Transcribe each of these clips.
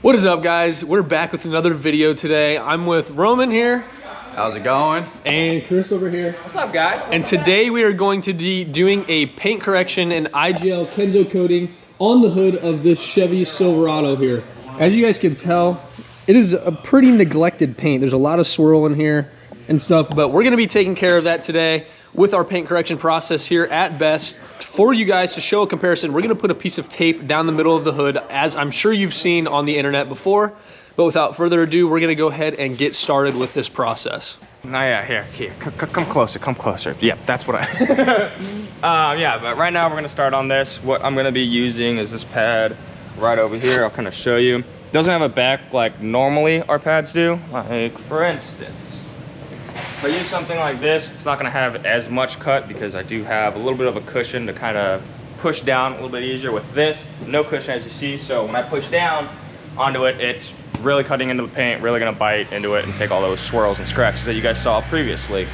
What is up, guys? We're back with another video today. I'm with Roman here. How's it going? And Chris over here. What's up, guys? And today we are going to be doing a paint correction and IGL Kenzo coating on the hood of this Chevy Silverado here. As you guys can tell, it is a pretty neglected paint. There's a lot of swirl in here and stuff, but we're gonna be taking care of that today with our paint correction process here at Best. For you guys to show a comparison, we're gonna put a piece of tape down the middle of the hood, as I'm sure you've seen on the internet before. But without further ado, we're gonna go ahead and get started with this process. Oh yeah, here, come closer, come closer. Yep, that's what I, yeah, but right now we're gonna start on this. What I'm gonna be using is this pad right over here. I'll kind of show you. It doesn't have a back like normally our pads do. Like, for instance, if I use something like this, it's not gonna have as much cut because I do have a little bit of a cushion to kind of push down a little bit easier. With this, no cushion, as you see. So when I push down onto it, it's really cutting into the paint, really gonna bite into it and take all those swirls and scratches that you guys saw previously.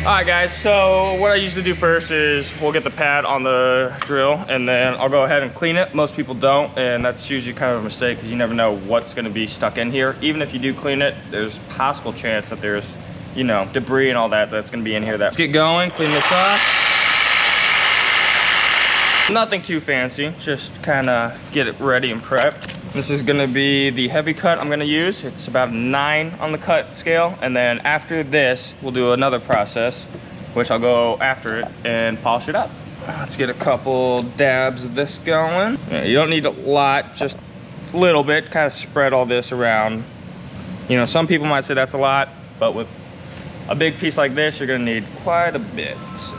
All right, guys, so what I usually do first is we'll get the pad on the drill and then I'll go ahead and clean it. Most people don't, and that's usually kind of a mistake because you never know what's gonna be stuck in here. Even if you do clean it, there's a possible chance that there's, you know, debris and all that that's gonna be in here. Let's get going, clean this off. Nothing too fancy, just kind of get it ready and prepped. This is gonna be the heavy cut I'm gonna use. It's about a 9 on the cut scale. And then after this, we'll do another process, which I'll go after it and polish it up. Let's get a couple dabs of this going. Yeah, you don't need a lot, just a little bit, kind of spread all this around. You know, some people might say that's a lot, but with a big piece like this, you're gonna need quite a bit. So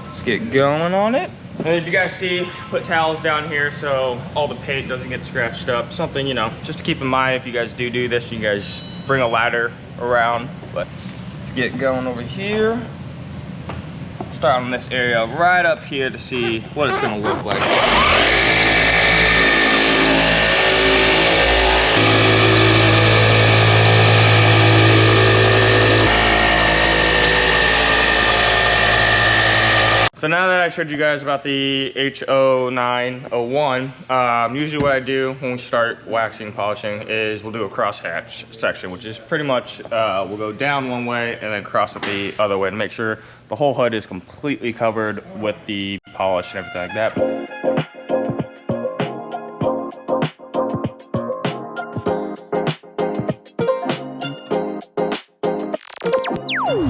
let's get going on it. And if you guys see, put towels down here so all the paint doesn't get scratched up. Something, you know, just to keep in mind if you guys do this, you guys bring a ladder around. But let's get going over here. Start on this area right up here to see what it's gonna look like. So now that I showed you guys about the H0901, usually what I do when we start waxing and polishing is we'll do a crosshatch section, which is pretty much, we'll go down one way and then cross it the other way to make sure the whole hood is completely covered with the polish and everything like that.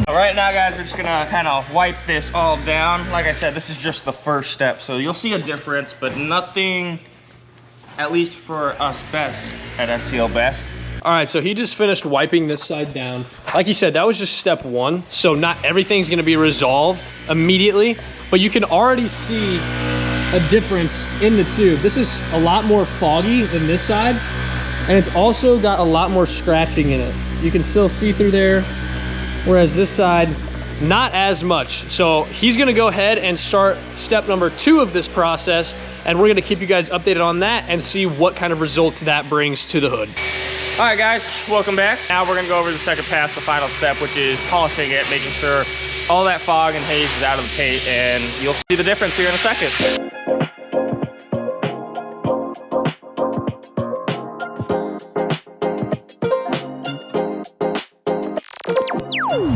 Right now, guys, we're just gonna kind of wipe this all down. Like I said, this is just the first step, so you'll see a difference, but nothing, at least for us Best at STL Best. All right, so he just finished wiping this side down. Like he said, that was just step 1. So not everything's gonna be resolved immediately, but you can already see a difference in the tube. This is a lot more foggy than this side, and it's also got a lot more scratching in it. You can still see through there, whereas this side, not as much. So he's gonna go ahead and start step number 2 of this process, and we're gonna keep you guys updated on that and see what kind of results that brings to the hood. All right, guys, welcome back. Now we're gonna go over the second pass, the final step, which is polishing it, making sure all that fog and haze is out of the paint, and you'll see the difference here in a second.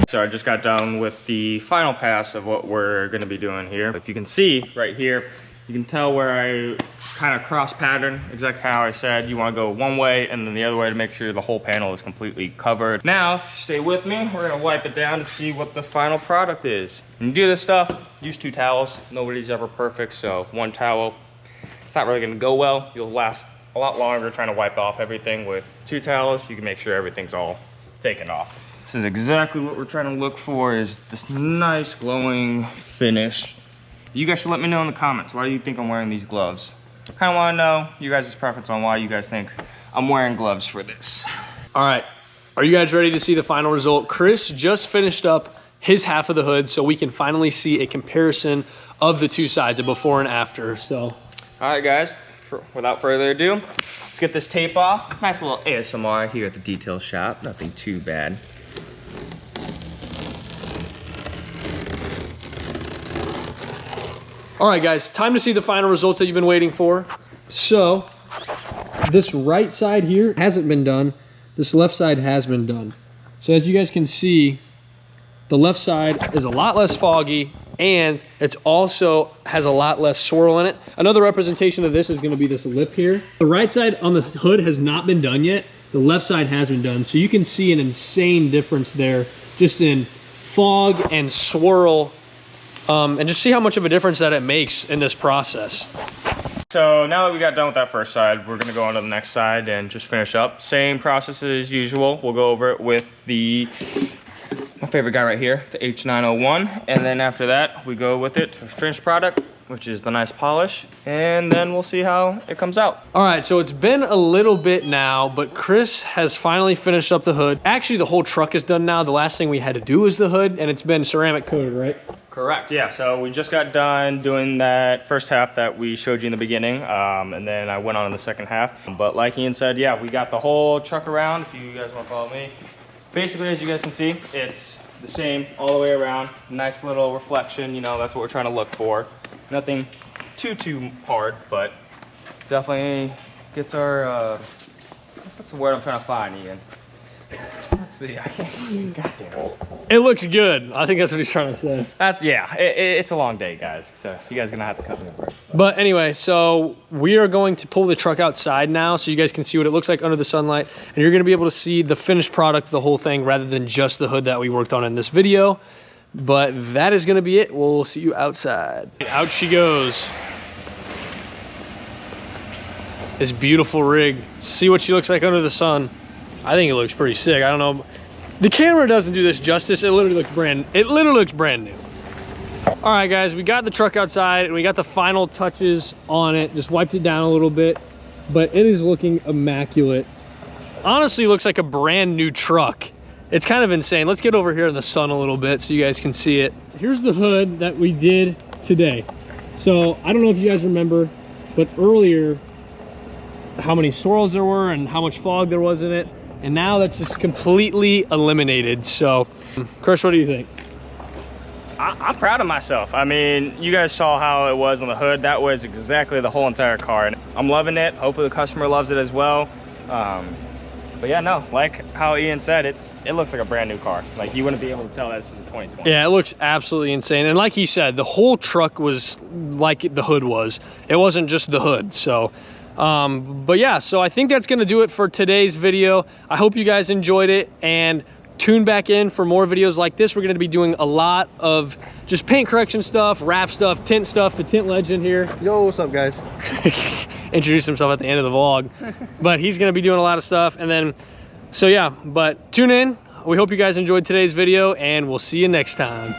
So I just got done with the final pass of what we're gonna be doing here. If you can see right here, you can tell where I kind of cross pattern, exactly how I said. You wanna go one way and then the other way to make sure the whole panel is completely covered. Now, if you stay with me, we're gonna wipe it down to see what the final product is. When you do this stuff, use 2 towels. Nobody's ever perfect, so 1 towel, it's not really gonna go well. You'll last a lot longer trying to wipe off everything. With 2 towels, you can make sure everything's all taken off. This is exactly what we're trying to look for, is this nice glowing finish. You guys should let me know in the comments, why do you think I'm wearing these gloves? I kind of want to know you guys' preference on why you guys think I'm wearing gloves for this. All right, are you guys ready to see the final result? Chris just finished up his half of the hood, so we can finally see a comparison of the 2 sides, a before and after. So, all right, guys, without further ado, let's get this tape off. Nice little ASMR here at the detail shop, nothing too bad. All right, guys, time to see the final results that you've been waiting for. So This right side here hasn't been done. This left side has been done. So as you guys can see, the left side is a lot less foggy, and it's also has a lot less swirl in it. Another representation of this is gonna be this lip here. The right side on the hood has not been done yet. The left side has been done. So you can see an insane difference there, just in fog and swirl, and just see how much of a difference that it makes in this process. So now that we got done with that first side, we're gonna go on to the next side and just finish up. Same process as usual. We'll go over it with my favorite guy right here, the H901. And then after that, we go with it for finished product, which is the nice polish. And then we'll see how it comes out. All right, so it's been a little bit now, but Chris has finally finished up the hood. Actually, the whole truck is done now. The last thing we had to do was the hood, and it's been ceramic coated, right? Correct, yeah. So we just got done doing that first half that we showed you in the beginning, and then I went on in the second half. But like Ian said, yeah, we got the whole truck around, if you guys want to follow me. Basically, as you guys can see, it's the same all the way around. Nice little reflection, you know, that's what we're trying to look for. Nothing too hard, but definitely gets our, what's the word I'm trying to find, Ian? Let's see, I can't see, goddamn. It looks good. I think that's what he's trying to say. That's, yeah, it's a long day, guys. So you guys are gonna have to cut me apart. But anyway, so we are going to pull the truck outside now so you guys can see what it looks like under the sunlight. And you're gonna be able to see the finished product, the whole thing, rather than just the hood that we worked on in this video. But that is gonna be it. We'll see you outside. Out she goes. This beautiful rig. See what she looks like under the sun. I think it looks pretty sick. I don't know. The camera doesn't do this justice. It literally looks brand new. All right, guys, we got the truck outside and we got the final touches on it. Just wiped it down a little bit, but it is looking immaculate. Honestly, looks like a brand new truck. It's kind of insane. Let's get over here in the sun a little bit so you guys can see it. Here's the hood that we did today. So I don't know if you guys remember, but earlier, how many swirls there were and how much fog there was in it. And now that's just completely eliminated. So, Chris, what do you think? I'm proud of myself. I mean, you guys saw how it was on the hood. That was exactly the whole entire car. And I'm loving it. Hopefully the customer loves it as well. But yeah, no, like how Ian said, it looks like a brand new car. Like you wouldn't be able to tell that this is a 2020. Yeah, it looks absolutely insane. And like he said, the whole truck was like the hood was. It wasn't just the hood. So, but yeah, so I think that's gonna do it for today's video. I hope you guys enjoyed it, and tune back in for more videos like this. We're gonna be doing a lot of just paint correction stuff, wrap stuff, tint stuff. The tint legend here. Yo, what's up, guys? Introduced himself at the end of the vlog. But he's gonna be doing a lot of stuff. And then, so yeah, but tune in. We hope you guys enjoyed today's video, and we'll see you next time.